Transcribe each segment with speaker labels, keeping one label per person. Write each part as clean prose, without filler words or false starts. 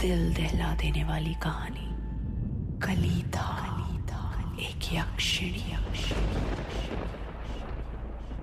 Speaker 1: दिल दहला देने वाली कहानी कलिता, एक यक्षिणी।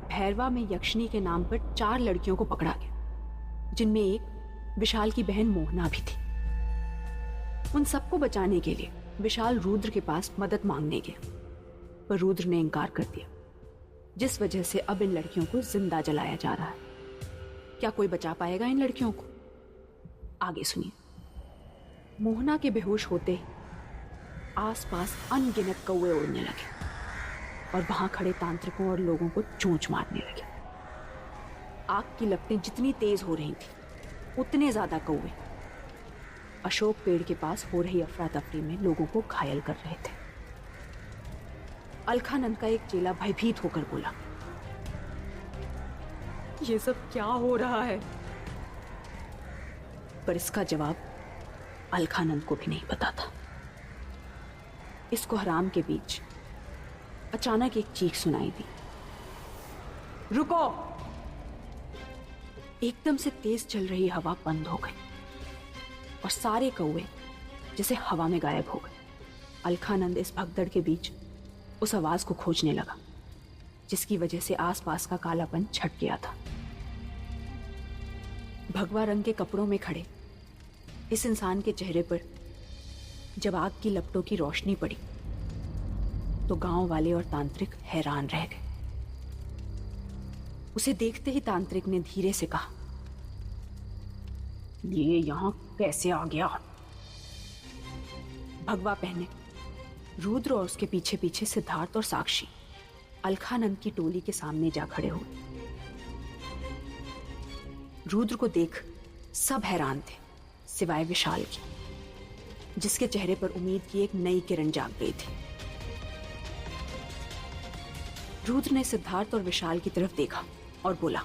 Speaker 2: भैरवा में यक्षिणी के नाम पर 4 लड़कियों को पकड़ा गया, जिनमें एक विशाल की बहन मोहना भी थी। उन सबको बचाने के लिए विशाल रुद्र के पास मदद मांगने गया, पर रुद्र ने इनकार कर दिया, जिस वजह से अब इन लड़कियों को जिंदा जलाया जा रहा है। क्या कोई बचा पाएगा इन लड़कियों को? आगे सुनिए। मोहना के बेहोश होते ही आसपास अनगिनत कौवे उड़ने लगे और वहां खड़े तांत्रिकों और लोगों को चोंच मारने लगे। आग की लपटें जितनी तेज हो रही थी, उतने ज्यादा कौवे अशोक पेड़ के पास हो रही अफरा तफरी में लोगों को घायल कर रहे थे। अलखानंद का एक चेला भयभीत होकर बोला, ये सब क्या हो रहा है? पर इसका जवाब अलखानंद को भी नहीं पता था। इस कोहराम के बीच अचानक एक चीख सुनाई दी, रुको! एकदम से तेज चल रही हवा बंद हो गई और सारे कौवे जैसे हवा में गायब हो गए। अलखानंद इस भगदड़ के बीच उस आवाज को खोजने लगा, जिसकी वजह से आसपास का कालापन छट गया था। भगवा रंग के कपड़ों में खड़े इस इंसान के चेहरे पर जब आग की लपटों की रोशनी पड़ी तो गांव वाले और तांत्रिक हैरान रह गए। उसे देखते ही तांत्रिक ने धीरे से कहा, ये यहां कैसे आ गया? भगवा पहने रुद्र और उसके पीछे पीछे सिद्धार्थ और साक्षी अलखानंद की टोली के सामने जा खड़े हुए। रुद्र को देख सब हैरान थे, सिवाय विशाल की, जिसके चेहरे पर उम्मीद की एक नई किरण जाग गई थी। रुद्र ने सिद्धार्थ और विशाल की तरफ देखा और बोला,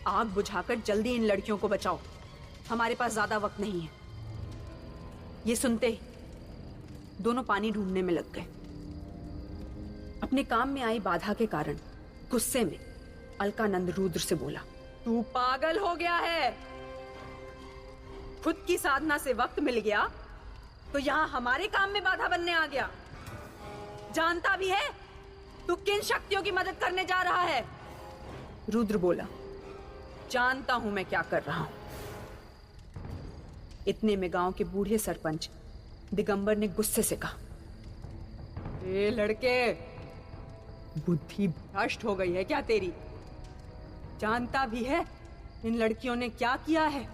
Speaker 2: आग बुझाकर जल्दी इन लड़कियों को बचाओ, हमारे पास ज्यादा वक्त नहीं है। ये सुनते ही दोनों पानी ढूंढने में लग गए। अपने काम में आई बाधा के कारण गुस्से में अलकानंद रुद्र से बोला, तू पागल हो गया है? खुद की साधना से वक्त मिल गया तो यहां हमारे काम में बाधा बनने आ गया। जानता भी है तू किन शक्तियों की मदद करने जा रहा है? रुद्र बोला, जानता हूं मैं क्या कर रहा हूं। इतने में गांव के बूढ़े सरपंच दिगंबर ने गुस्से से कहा, ए लड़के, बुद्धि भ्रष्ट हो गई है क्या तेरी? जानता भी है इन लड़कियों ने क्या किया है?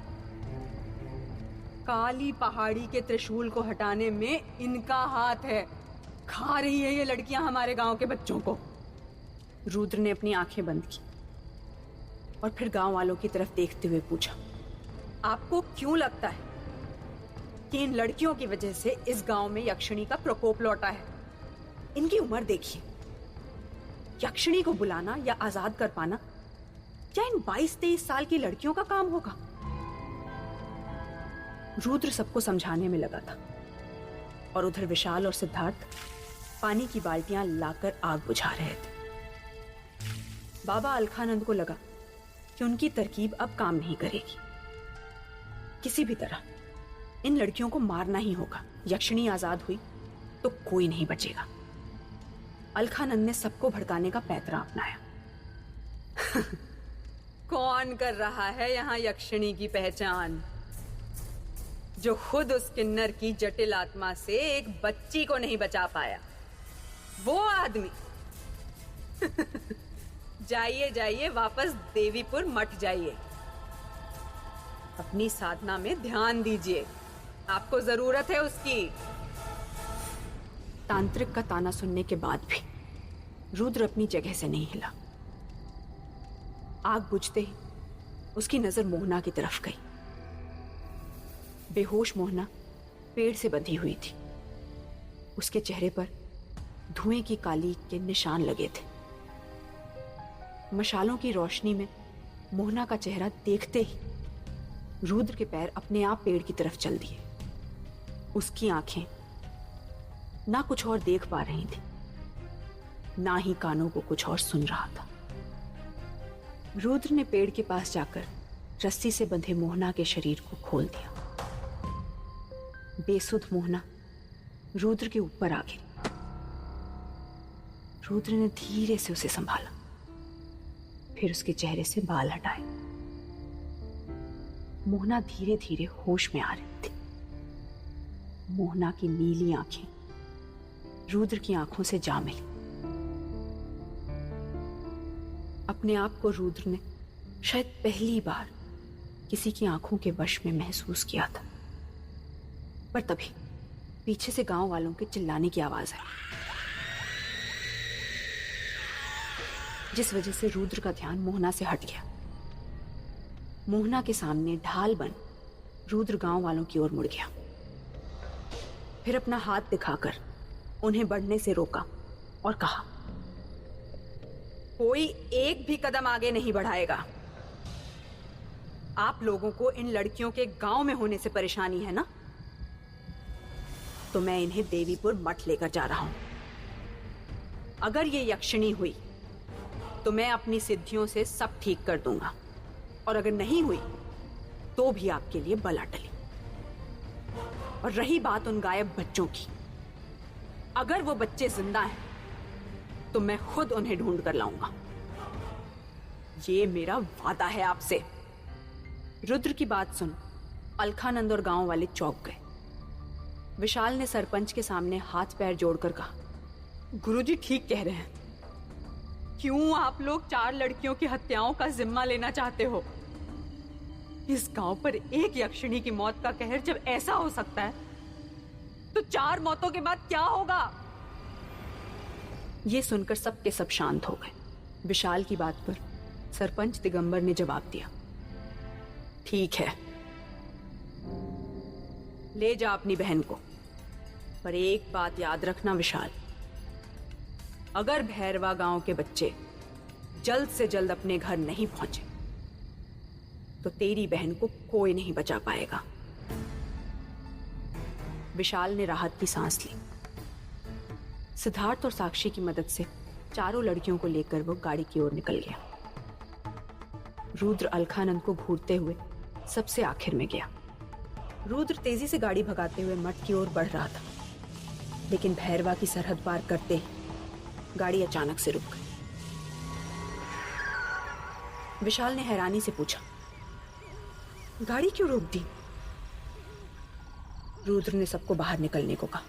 Speaker 2: काली पहाड़ी के त्रिशूल को हटाने में इनका हाथ है। खा रही है ये लड़कियां हमारे गांव के बच्चों को। रुद्र ने अपनी आंखें बंद की और फिर गांव वालों की तरफ देखते हुए पूछा, आपको क्यों लगता है कि इन लड़कियों की वजह से इस गांव में यक्षिणी का प्रकोप लौटा है? इनकी उम्र देखिए। यक्षिणी को बुलाना या आजाद कर पाना क्या इन 22-23 साल की लड़कियों का काम होगा? रुद्र सबको समझाने में लगा था और उधर विशाल और सिद्धार्थ पानी की बाल्टियां लाकर आग बुझा रहे थे। बाबा अलखानंद को लगा कि उनकी तरकीब अब काम नहीं करेगी। किसी भी तरह इन लड़कियों को मारना ही होगा। यक्षिणी आजाद हुई तो कोई नहीं बचेगा। अलखानंद ने सबको भड़काने का पैतरा अपनाया। कौन कर रहा है यहां यक्षिणी की पहचान? जो खुद उस किन्नर की जटिल आत्मा से एक बच्ची को नहीं बचा पाया, वो आदमी। जाइए जाइए, वापस देवीपुर मठ जाइए। अपनी साधना में ध्यान दीजिए, आपको जरूरत है उसकी। तांत्रिक का ताना सुनने के बाद भी रुद्र अपनी जगह से नहीं हिला। आग बुझते ही उसकी नजर मोहना की तरफ गई। बेहोश मोहना पेड़ से बंधी हुई थी। उसके चेहरे पर धुएं की काली के निशान लगे थे। मशालों की रोशनी में मोहना का चेहरा देखते ही रुद्र के पैर अपने आप पेड़ की तरफ चल दिए। उसकी आंखें ना कुछ और देख पा रही थी, ना ही कानों को कुछ और सुन रहा था। रुद्र ने पेड़ के पास जाकर रस्सी से बंधे मोहना के शरीर को खोल दिया बेसुध मोहना रुद्र के ऊपर आ गिरी। रुद्र ने धीरे से उसे संभाला, फिर उसके चेहरे से बाल हटाए। मोहना धीरे धीरे होश में आ रही थी। मोहना की नीली आंखें रुद्र की आंखों से जा मिली। अपने आप को रुद्र ने शायद पहली बार किसी की आंखों के वश में महसूस किया था। पर तभी पीछे से गांव वालों के चिल्लाने की आवाज आई, जिस वजह से रुद्र का ध्यान मोहना से हट गया। मोहना के सामने ढाल बन रुद्र गांव वालों की ओर मुड़ गया, फिर अपना हाथ दिखाकर उन्हें बढ़ने से रोका और कहा, कोई एक भी कदम आगे नहीं बढ़ाएगा। आप लोगों को इन लड़कियों के गांव में होने से परेशानी है ना, तो मैं इन्हें देवीपुर मठ लेकर जा रहा हूं। अगर ये यक्षिणी हुई तो मैं अपनी सिद्धियों से सब ठीक कर दूंगा, और अगर नहीं हुई तो भी आपके लिए बला टली। और रही बात उन गायब बच्चों की, अगर वो बच्चे जिंदा हैं तो मैं खुद उन्हें ढूंढ कर लाऊंगा। ये मेरा वादा है आपसे। रुद्र की बात सुन अलखानंद और गांव वाले चौंक गए। विशाल ने सरपंच के सामने हाथ पैर जोड़कर कहा, गुरुजी ठीक कह रहे हैं। क्यों आप लोग 4 लड़कियों की हत्याओं का जिम्मा लेना चाहते हो? इस गांव पर एक यक्षिणी की मौत का कहर जब ऐसा हो सकता है, तो 4 मौतों के बाद क्या होगा? ये सुनकर सब के सब शांत हो गए। विशाल की बात पर सरपंच दिगंबर ने जवाब दिया, ठीक है, ले जा अपनी बहन को। पर एक बात याद रखना विशाल, अगर भैरवा गांव के बच्चे जल्द से जल्द अपने घर नहीं पहुंचे तो तेरी बहन को कोई नहीं बचा पाएगा। विशाल ने राहत की सांस ली। सिद्धार्थ और साक्षी की मदद से चारों लड़कियों को लेकर वो गाड़ी की ओर निकल गया। रुद्र अलखानंद को घूरते हुए सबसे आखिर में गया। रुद्र तेजी से गाड़ी भगाते हुए मठ की ओर बढ़ रहा था, लेकिन भैरवा की सरहद पार करते ही गाड़ी अचानक से रुक गई। विशाल ने हैरानी से पूछा, गाड़ी क्यों रोक दी? रुद्र ने सबको बाहर निकलने को कहा।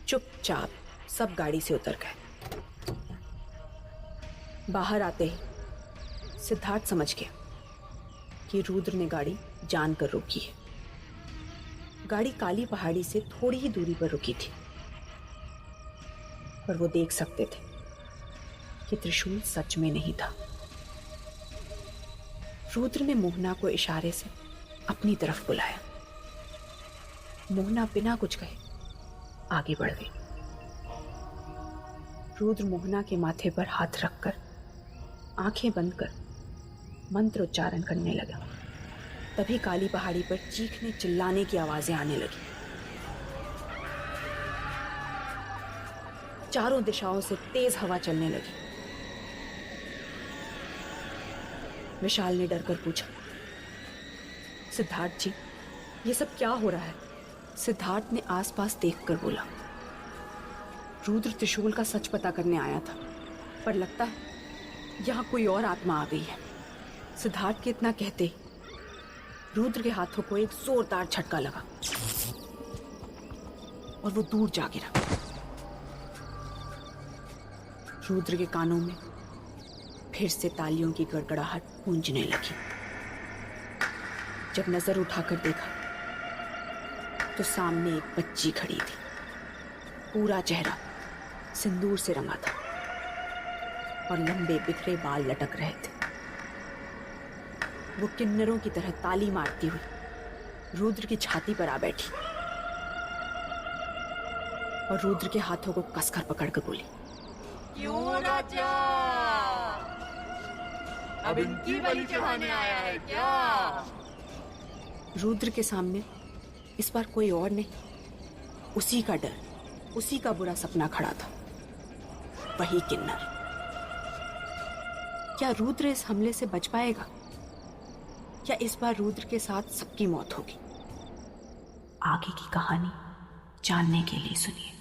Speaker 2: चुपचाप सब गाड़ी से उतर गए। बाहर आते ही सिद्धार्थ समझ गया कि रुद्र ने गाड़ी जानकर रोकी है। गाड़ी काली पहाड़ी से थोड़ी ही दूरी पर रुकी थी, पर वो देख सकते थे कि त्रिशूल सच में नहीं था। रुद्र ने मोहना को इशारे से अपनी तरफ बुलाया। मोहना बिना कुछ कहे आगे बढ़ गई। रुद्र मोहना के माथे पर हाथ रखकर आंखें बंद कर मंत्र उच्चारण करने लगा। तभी काली पहाड़ी पर चीखने चिल्लाने की आवाजें आने लगी। चारों दिशाओं से तेज हवा चलने लगी। विशाल ने डरकर पूछा, सिद्धार्थ जी, ये सब क्या हो रहा है? सिद्धार्थ ने आसपास देखकर बोला, रुद्र त्रिशूल का सच पता करने आया था, पर लगता है यहां कोई और आत्मा आ गई है। सिद्धार्थ के इतना कहते ही रुद्र के हाथों को एक जोरदार झटका लगा और वो दूर जा गिरा। रुद्र के कानों में फिर से तालियों की गड़गड़ाहट गूंजने लगी। जब नजर उठाकर देखा तो सामने एक बच्ची खड़ी थी। पूरा चेहरा सिंदूर से रंगा था और लंबे बिखरे बाल लटक रहे थे। वो किन्नरों की तरह ताली मारती हुई रुद्र की छाती पर आ बैठी और रुद्र के हाथों को कसकर पकड़कर बोली,
Speaker 3: क्यों राजा, अब इनकी बलि चढ़ाने आया है क्या?
Speaker 2: रुद्र के सामने इस बार कोई और नहीं, उसी का डर, उसी का बुरा सपना खड़ा था, वही किन्नर। क्या रुद्र इस हमले से बच पाएगा, या इस बार रुद्र के साथ सबकी मौत होगी?
Speaker 1: आगे की कहानी जानने के लिए सुनिए।